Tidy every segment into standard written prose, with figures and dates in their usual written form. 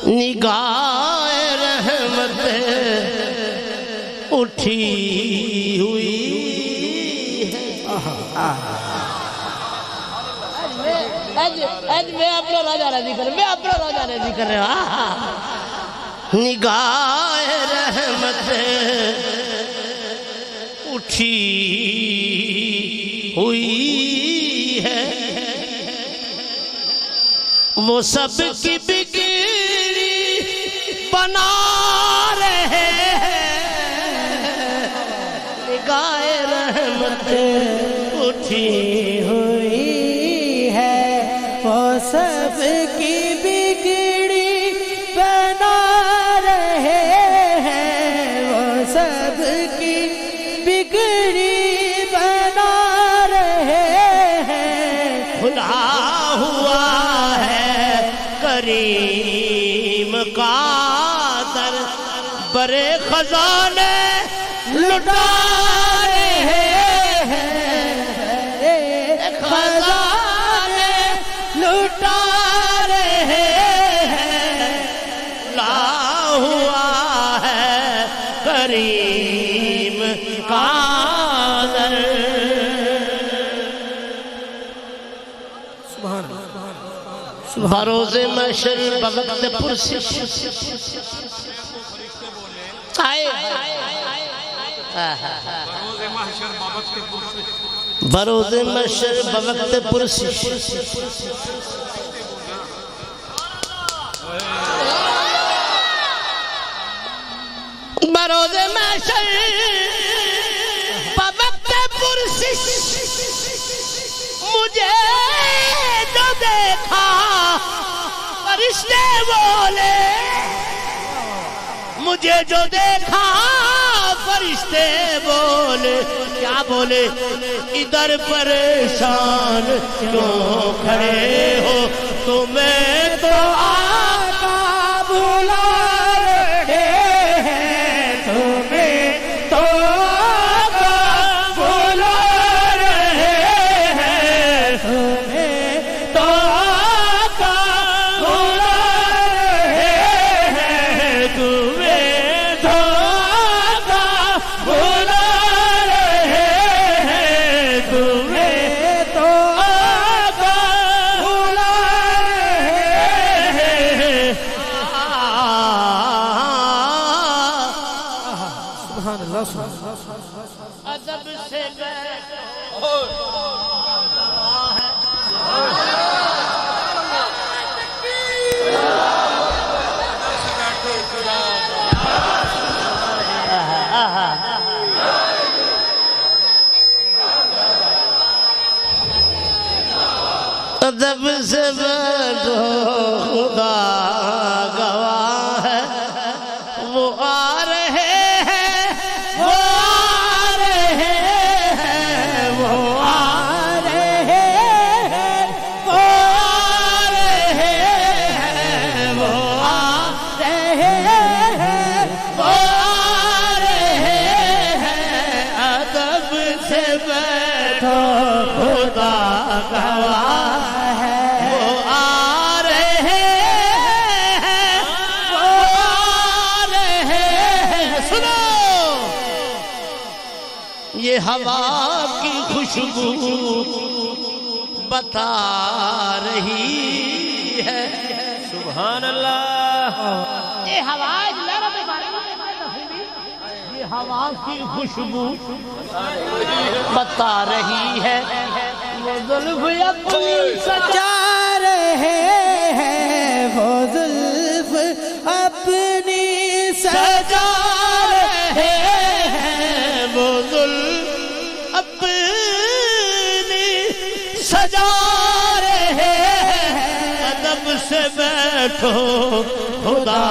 نگاہ رحمت اٹھی ہوئی آج میں اپنا راجہ راضی کر رہا ہوں نگاہ رحمت اٹھی ہوئی ہے وہ سب کی بگڑی بنا رہے ہیں نگاہ رحمت اٹھی ہوئی ہے وہ سب کی بگڑی بنا رہے ہیں وہ سب کی بگڑی بنا رہے ہیں کھلا ہوا ہے کریم کا در برے خزانے لٹا رہے ہیں خزانے لٹا رہے ہیں لا ہوا ہے کریم کا در بروز محشر بوقت پرسش بروز محشر بوقت پرسش بروز محشر بوقت پرسش مجھے جو دیکھا فرشتے بولے مجھے جو دیکھا فرشتے بولے کیا بولے ادھر پریشان کیوں کھڑے ہو تمہیں تو آقا بلا رہے ہیں تمہیں تو آقا بلا رہے ہیں تمہیں تو آقا بلا رہے ہیں تمہیں تو آقا بلا رہے ہیں تمہیں تو آقا بلا رہے ہیں سبحان اللہ ادب سے ادب سے بیٹھو خدا گواہ ہے وہ آ رہے ہیں وہ آ رہے ہیں وہ آ رہے ہیں وہ آ رہے ہیں وہ آ رہے ہیں وہ آ رہے ہیں ادب سے بیٹھو خدا گواہ یہ ہوا کی خوشبو بتا رہی ہے سبحان اللہ یہ ہوا کی خوشبو بتا رہی ہے وہ زلف اپنی سجا رہے ہیں وہ زلف اپنی سجا رہے ہیں وہ زلف اپنی سجا رہے ہیں ادب سے بیٹھو خدا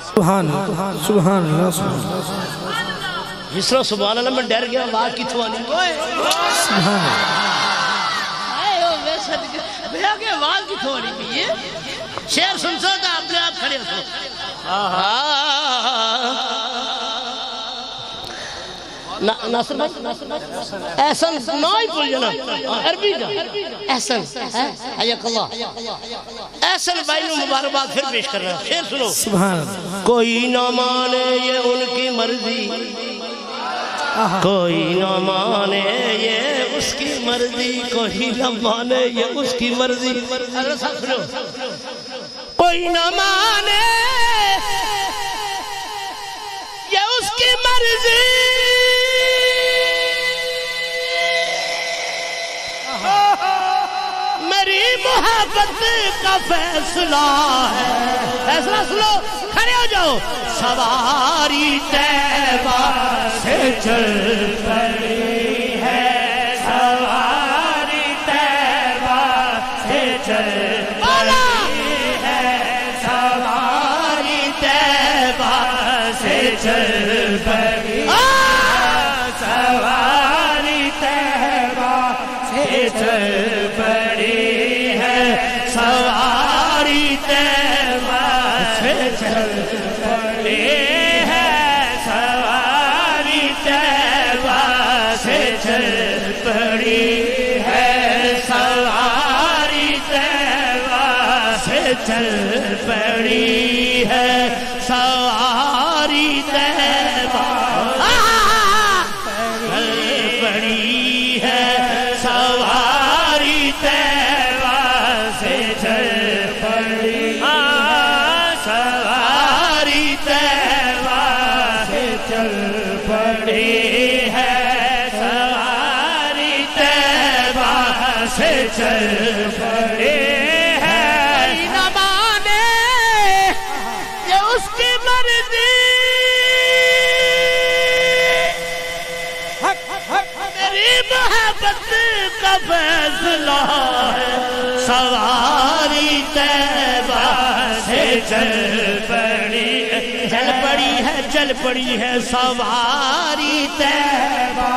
سبحان اللہ سبحان اللہ جس طرح سبحان اللہ میں ڈر گیا آواز کی تھوانی سبحان اللہ آواز کی تھوانی شعر سن سو تو اپنے آپ کھڑے ہو ناصر بھائی احسن نائی بول جنا عربی جا احسن حیاک اللہ احسن بھائی نے مبارکباد پھر پیش کر رہا ہے شعر سنو سبحان اللہ کوئی نہ مانے یہ ان کی مرضی کوئی نہ مانے یہ اس کی مرضی کوئی نہ مانے یہ اس کی مرضی اللہ صاحب سنو کوئی نہ مانے یہ اس کی مرضی میری محبت کا فیصلہ ہے فیصلہ سنو کھڑے ہو جاؤ سواری طیبہ سے چل پڑی ہے سواری طیبہ سے چل پڑی ہے سواری طیبہ سے چل پڑی سواری طیبہ سے چل پڑی ہے سواری طیبہ سے چل پڑی ہے سواری طیبہ سے چل پڑی ہے سواری طیبہ سے چل پڑی ہے سواری طیبہ پڑی ہے سواری طیبہ سے چل پڑی سواری طیبہ سے چل پڑی ہے سواری طیبہ سے چل پڑی ہے نہ مانے یہ اس کی مرضی میری محبت کا فیصلہ ہے سواری طیبہ سے چل پڑی ہے سواری طیبہ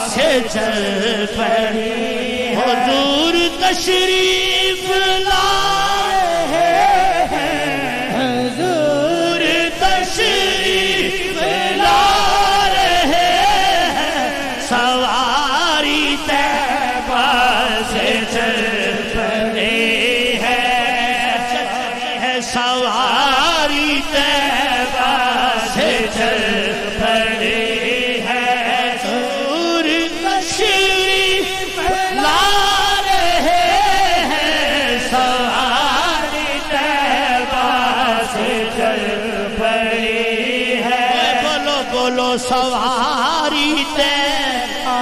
سے چل پڑی حضور تشریف لائے ہیں حضور تشریف لائے ہیں سواری طیبہ سے چل پڑی ہے سواری طیبہ سے چل پڑی ہے حضور تشریف لا رہے ہیں سواری طیبہ سے چل پڑی ہے بولو بولو سواری طیبہ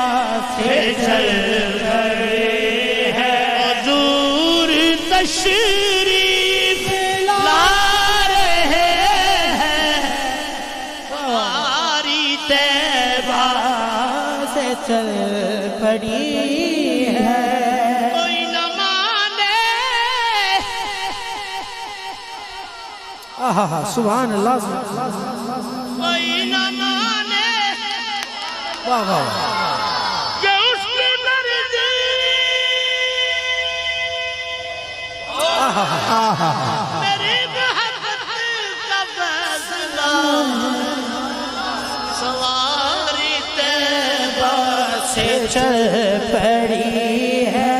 سے چل پڑی ہے حضور تشریف لا رہے ہیں سواری طیبہ سے چل پڑی ہے کوئی نہ مانے سبحان اللہ کوئی نہ مانے واہ واہ کہ اس کی مرضی میری محبت کا فیصلہ سواری طیبہ سے چل پڑی ہے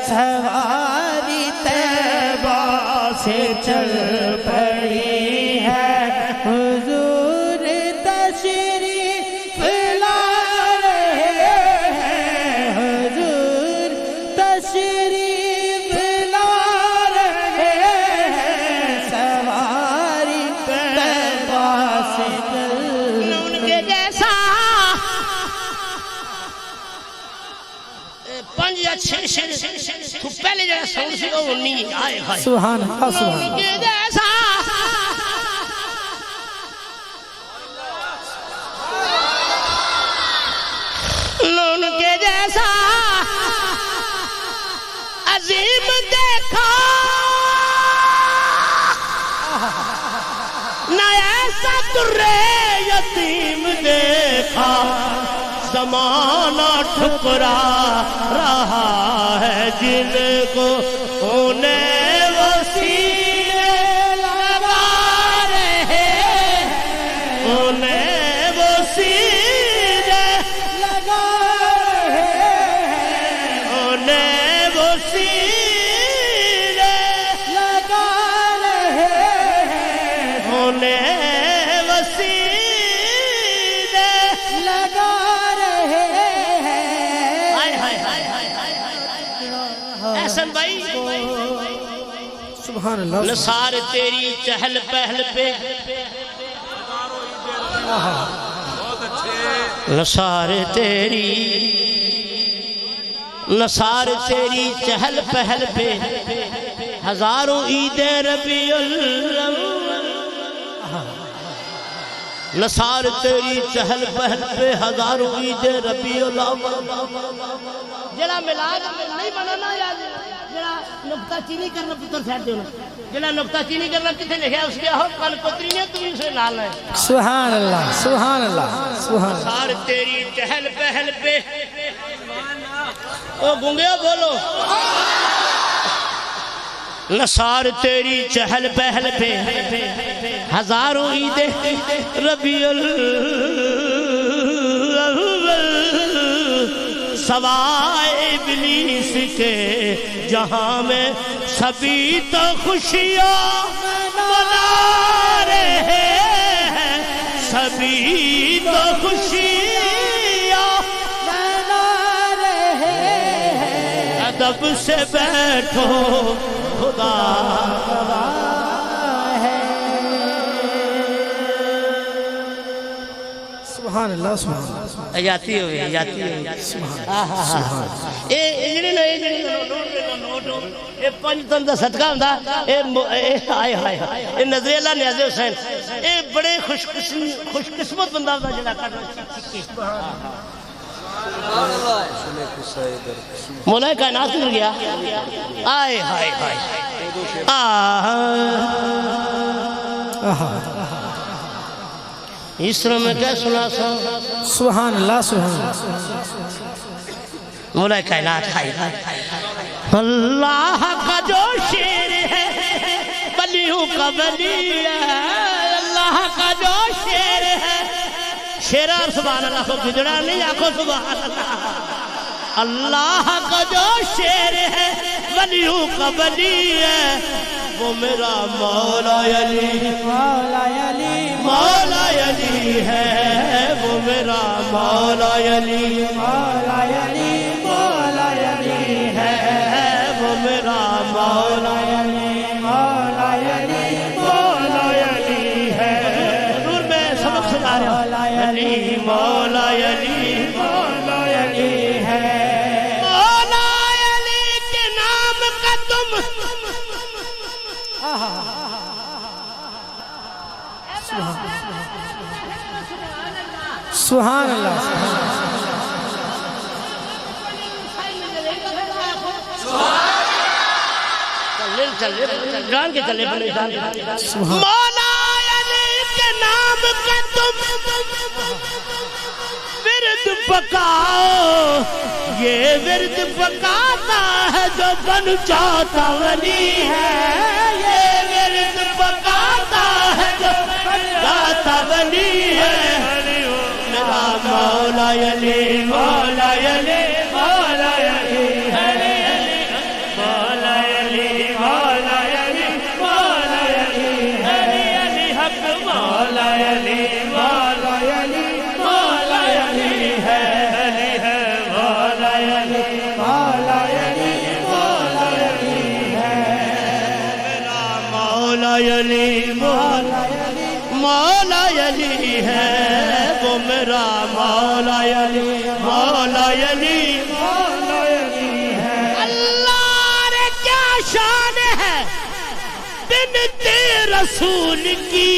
سواری طیبہ سے چل پڑی ہے حضور تشریف لا رہے ہیں حضور تشریف لا رہے ہیں سواری طیبہ سے چل ان کے جیسا 5 یا 6 تو پہلے جگہ ساؤنڈ سی وہ نہیں آئے گا سبحان اللہ سبحان ان اللہ کے جیسا ان کے جیسا عظیم دیکھا نہ ایسا درے یتیم دیکھا زمانہ ٹھکرا رہا ہے جن کو انہیں وہ سینے لگا رہے ہیں انہیں وہ سینے سونے وسیلے لگا رہے ہیں احسن بھائی سبحان اللہ نثار تیری چہل پہل پہ نثار تیری چہل پہل پہ ہزاروں عید ربیع الاول نثار تیری چہل پہل پہ ہزاروں عید ربیع الاول جڑا ملاد نہیں منانا یاد جڑا نقطہ چینی کرنا پتر سیٹ دینا جڑا نقطہ چینی کرنا کتے لکھا اس کے ہو کل پتری نے تم سے نال ہے سبحان اللہ سبحان اللہ سبحان اللہ نثار تیری چہل پہل پہ او گنگیا بولو نثار تیری چہل پہل پہ ہزاروں عید ربیع الاول سوائے ابلیس کے جہاں میں سبھی تو خوشیاں منا رہے ہیں سبھی تو خوشیاں منا رہے ہیں ادب سے بیٹھو خدا سبحان اللہ سبحان اللہ جاتی ہوئی اے جڑے نا نوٹ اے پنج تن دا صدقہ ہوندا اے ہائے ہائے اے نظر اللہ نیاز حسین اے بڑے خوش قسمت بندہ ہوندا جڑا کٹ مولا کائنات کر گیا آئے ہائے ہائے اس طرح میں کیا سنا سا سبحان اللہ سبحان اللہ مولا کائنات ہائے اللہ کا جو شیر ہے ولیوں کا ولی ہے اللہ کا جو شیر ہے شیر اور سبحان اللہ کو گجڑا نہیں آنکھو سبحان اللہ اللہ کا جو شیر ہے ولیوں کا ولی ہے وہ میرا مولا علی مولا علی مولا علی ہے وہ میرا مولا علی مولا علی مولا علی ہے وہ میرا مولا علی مولا علی مولا علی ہے حضور میں سبق سنا رہا ہوں علی مولا علی مولا علی ہے مولا علی کے نام کا تم سبحان اللہ جان کے چلے مولا علی کے نام کا تم ورد پکاؤ یہ ورد پکاتا ہے جو بن جاتا ولی ہے یہ ورد پکاتا ہے جو بن جاتا ولی ہے میرا مولا علی مولا علی مولا علی ہے مولا علی مولا علی مولا علی ہے حق مولا علی مولا علی مولا علی ہے مولا علی مولا علی مولا علی ہے میرا مولا علی مولا علی ہے وہ میرا مولا علی مولا علی مولا علی ہے اللہ رے کیا شان ہے بنت رسول کی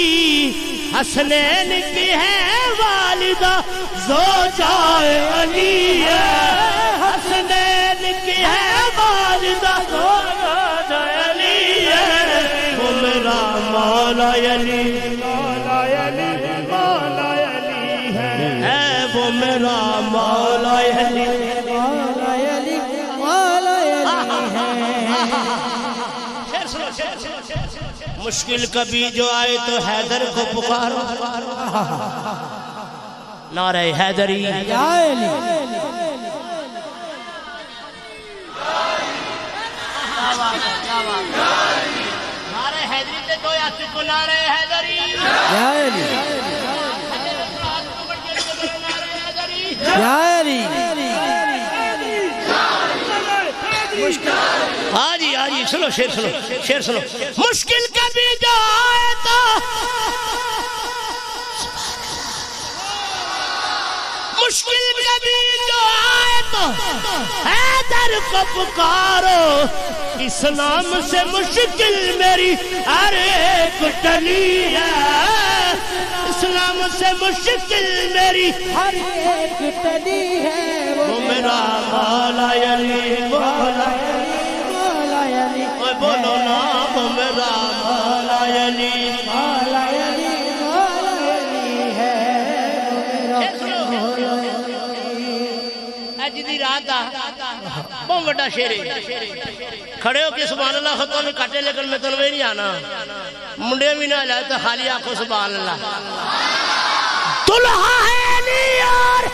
حسنین کی ہے والدہ زوجائے علی ہے حسنین کی ہے والدہ زوجائے علی ہے وہ میرا مولا علی مولا علی مولا علی ہے وہ میرا مولا علی مولا علی مولا علی ہے مشکل کبھی جو آئے تو حیدر کو پکارو نعرہ حیدری یا علی نعرہ حیدری تے دو یا چکو نعرہ حیدری سنو شیر سنو شیر سنو مشکل کبھی جو آئے تو مشکل کبھی جو آئے تو حیدر کو پکارو اس نام سے مشکل میری ہر ایک ٹلی ہے اس نام سے مشکل میری ہر ایک ٹلی ہے وہ میرا مولا علی مولا مولا علی اوے بولو نا وہ میرا مولا علی مولا علی مولا علی ہے وہ میرا اج دی رات دا بہت بڑا شیر ہے کھڑے ہو کے سبحان اللہ خطوں میں کاٹے لیکن میں تنوے نہیں آنا منڈے بھی نہ جائے تو خالی آنکھوں سبحان اللہ دلہا ہے علی اور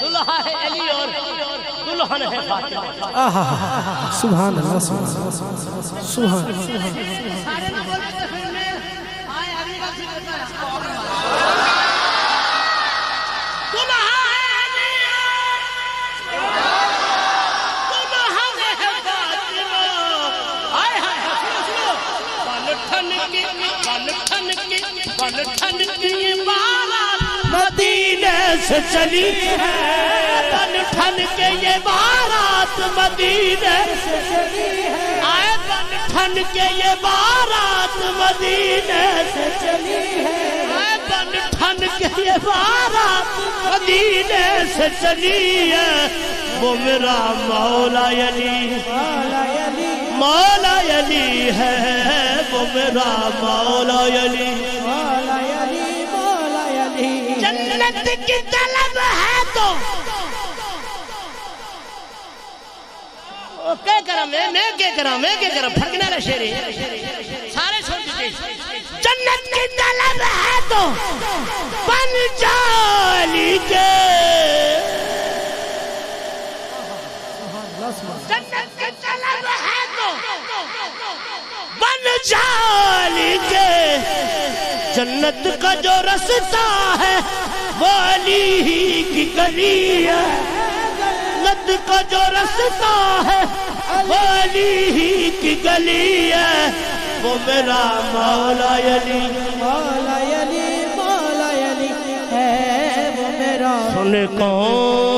دلہا ہے علی اور دلہن ہے فاطمہ سبحان اللہ سبحان اللہ مدینے سے چلی ہے تن ٹھن کے یہ بارات مدینے سے چلی ہے آئے تن ٹھن کے یہ بارات مدینے سے چلی ہے آئے تن ٹھن کے یہ بارات مدینے سے چلی ہے وہ میرا مولا علی مولا علی ہے وہ میرا مولا علی جنت کی طلب ہے تو کیا کرا میں کیا کرا پھڑکنے لے شیری سارے چھوڑ دیتے جنت کی طلب ہے تو بن جالی کے جنت کی طلب ہے تو بن جالی کے جنت کا جو رستہ ہے وہ علی ہی کی گلی ہے جنت کا جو رستہ ہے وہ علی ہی کی گلی ہے وہ میرا مولا علی مولا علی ہے وہ میرا سنے کون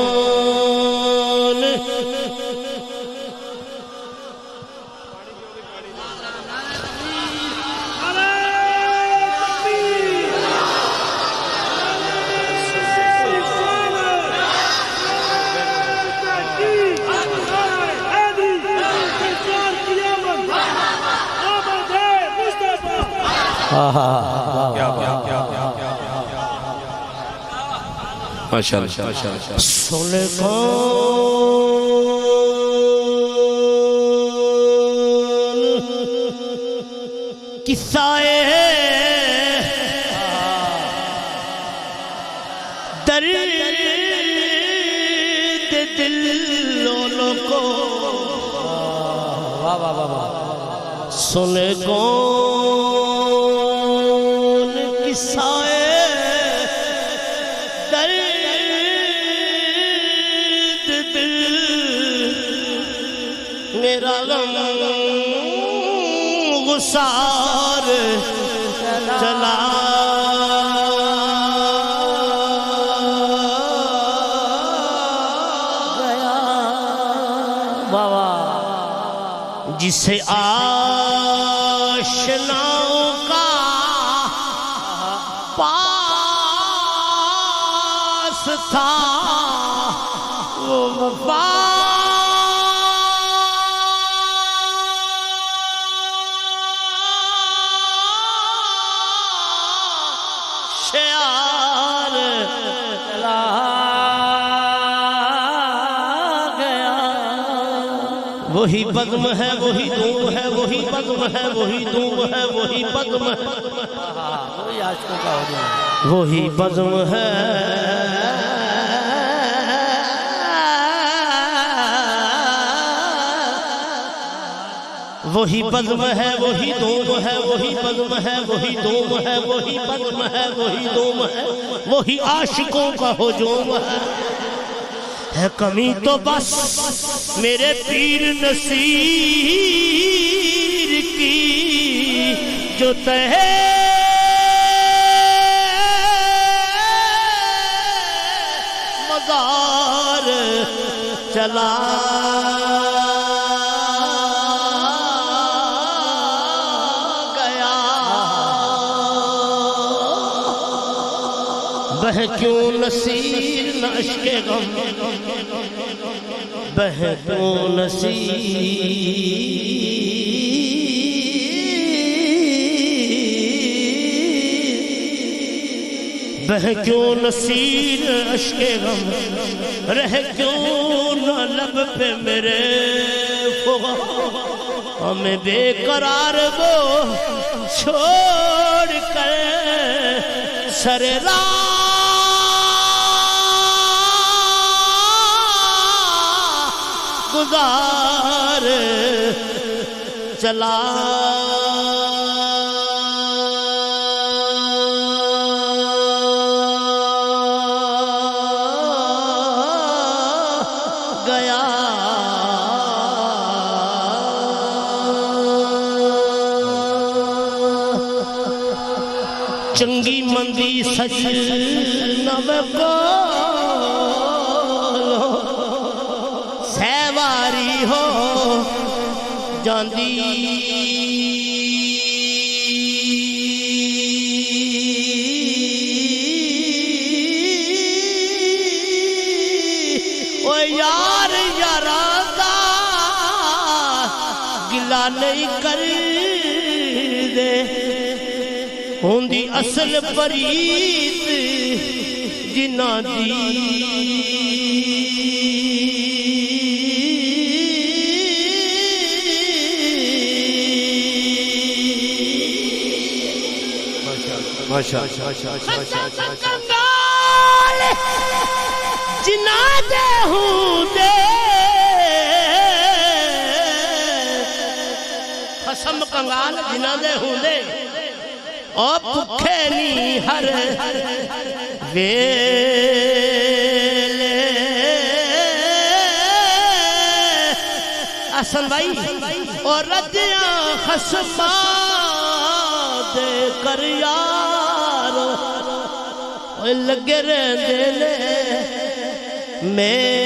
سنے کون قصہ درد دلوں کو سنے کون قصہ میرا غم غسار چلا گیا جسے آشناؤں کا پاس تھا وہ وفا وہی بزم ہے وہی دھوم ہے وہی بزم ہے وہی دھوم ہے وہی بزم ہے وہی بزم ہے وہی بزم ہے وہی دھوم ہے وہی بزم ہے وہی دھوم ہے وہی بزم ہے وہی دھوم ہے وہی عاشقوں کا ہجوم ہے ہے کمی تو بس میرے پیر نصیر کی جو تہے مزار چلا گیا بہ کیوں نصیر نہ عشق غم بہ کیوں نصیر بہ کیوں نصیر عشق غم رہ کیوں نہ لب پہ میرے فغاں ہمیں بے قرار وہ چھوڑ کر سر راہ گزار چلا گیا چنگی مندی سچ نہ بولو سیواری ہو جاندی او یار یاران دا گلا نہیں کر دے ہوندی اصل پریت جنہ دی کنگال جنہ دے ہوں دے قسم کنگال جنہ دے ہوں دے اور پکھے نہیں ہر ویلے اصل بھائی اور ردیاں خسمہ دے کر یار لگے رہنے لے میں